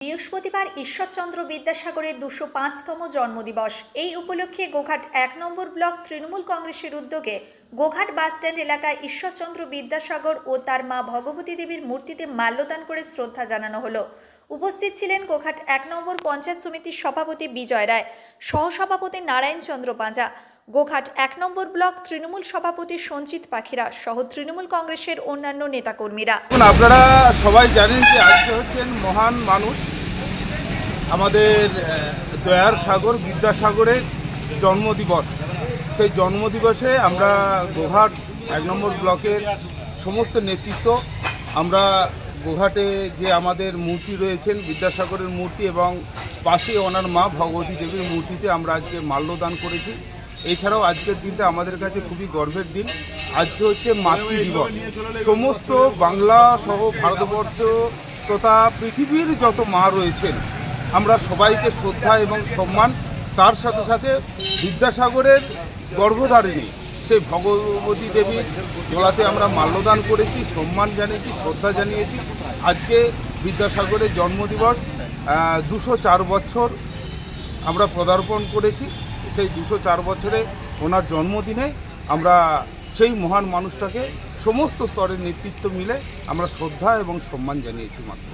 বৃহস্পতিবার ঈশ্বরচন্দ্র বিদ্যাসাগরের ২০৫তম জন্মদিবস। এই উপলক্ষে গোঘাট ১ নম্বর ব্লক তৃণমূল কংগ্রেসের উদ্যোগে গোঘাট বাসস্ট্যান্ড এলাকায় ঈশ্বরচন্দ্র বিদ্যাসাগর ও তার মা ভগবতী দেবীর মূর্তিতে মাল্যদান করে শ্রদ্ধা জানানো হলো। উপস্থিত ছিলেন গোঘাট ১ নম্বর পঞ্চায়েত সমিতির সভাপতি বিজয় রায়, সহসভাপতি নারায়ণ চন্দ্র পাঁজা, গোঘাট ১ নম্বর ব্লক তৃণমূল সভাপতি সঞ্জিত পাখিরা সহ তৃণমূল কংগ্রেসের অন্যান্য নেতাকর্মীরা। আপনারা সবাই জানেন যে আজকে হচ্ছেন মহান মানুষ, আমাদের দয়ার সাগর বিদ্যাসাগরের জন্মদিবস। সেই জন্মদিবসে আমরা গোঘাট ১ নম্বর ব্লকের সমস্ত নেতৃত্ব, আমরা গোঘাটে যে আমাদের মূর্তি রয়েছেন বিদ্যাসাগরের মূর্তি এবং পাশে ওনার মা ভগবতী দেবীর মূর্তিতে আমরা আজকে মাল্যদান করেছি। এছাড়াও আজকের দিনটা আমাদের কাছে খুবই গর্বের দিন। আজকে হচ্ছে মাতৃ দিবস। সমস্ত বাংলা সহ ভারতবর্ষ তথা পৃথিবীর যত মা রয়েছেন আমরা সবাইকে শ্রদ্ধা এবং সম্মান, তার সাথে সাথে বিদ্যাসাগরের গর্ভধারিণী সেই ভগবতী দেবীর গলাতে আমরা মাল্যদান করেছি, সম্মান জানিয়েছি, শ্রদ্ধা জানিয়েছি। আজকে বিদ্যাসাগরের জন্মদিবস ২০৪ বছর আমরা পদার্পণ করেছি। সেই ২০৪ বছরে ওনার জন্মদিনে আমরা সেই মহান মানুষটাকে সমস্ত স্তরের নেতৃত্ব মিলে আমরা শ্রদ্ধা এবং সম্মান জানিয়েছি। মাত্র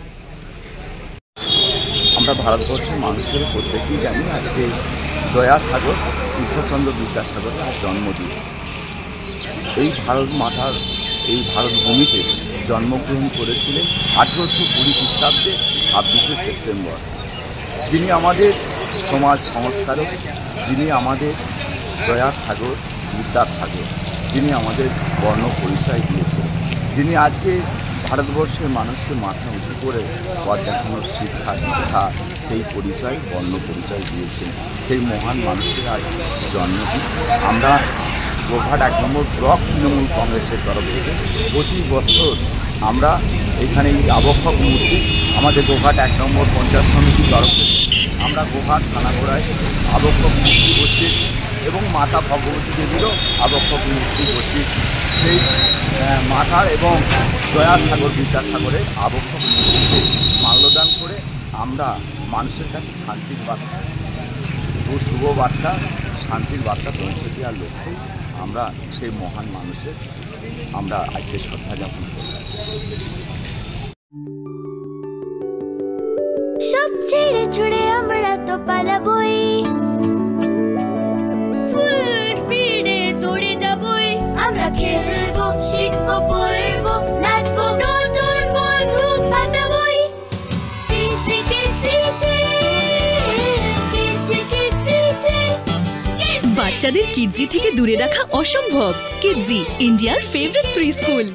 আমরা ভারতবর্ষের মানুষের প্রত্যেকেই জানি আজকে দয়াসাগর ঈশ্বরচন্দ্র বিদ্যাসাগরের জন্মদিন। এই ভারত মাতার এই ভারত ভূমিতে জন্মগ্রহণ করেছিলেন ১৮২০ খ্রিস্টাব্দে ২৬শে সেপ্টেম্বর। যিনি আমাদের সমাজ সংস্কারক, যিনি আমাদের দয়ার সাগর বিদ্যার সাগর, যিনি আমাদের বর্ণ পরিচয় দিয়েছেন, যিনি আজকে ভারতবর্ষের মানুষকে মাথা উঁচু করে পথ দেখানোর শিক্ষা দীক্ষা সেই পরিচয় বর্ণ পরিচয় দিয়েছেন। সেই মহান মানুষের আজ জন্মদিন। আমরা গোঘাট ১ নম্বর ব্লক তৃণমূল কংগ্রেসের তরফ থেকে প্রতি বছর আমরা এখানে এই আবক্ষক মূর্তি আমাদের গোঘাট ১ নম্বর পঞ্চায়েত সমিতির তরফ থেকে আমরা গোঘাট থানাগোড়ায় আবক্ষক মূর্তি বসিয়েছি এবং মাতা ভগবতী দেবীরও আবক্ষক মূর্তি বসিয়েছি। সেই মাতার এবং দয়াসাগর বিদ্যাসাগরের আবক্ষক মূর্তিতে মাল্যদান করে আমরা মানুষের কাছে শান্তির বার্তা, শুভ বার্তা, শান্তির বার্তা পৌঁছে দেওয়ার লক্ষ্যে আমরা সেই মহান মানুষের আমরা আজকে শ্রদ্ধা জ্ঞাপন করি। সব ছেড়ে ছুড়ে আমরা তো পালাবই, ফুল স্পিডে দৌড়ে যাবই। আমরা খেলবো, শিখবো, পড়বো, নাচবো, নতুন বন্ধু পাতাবই। বাচ্চাদের কিডজি থেকে দূরে রাখা অসম্ভব। কিডজি, ইন্ডিয়ার ফেভারিট প্রি স্কুল।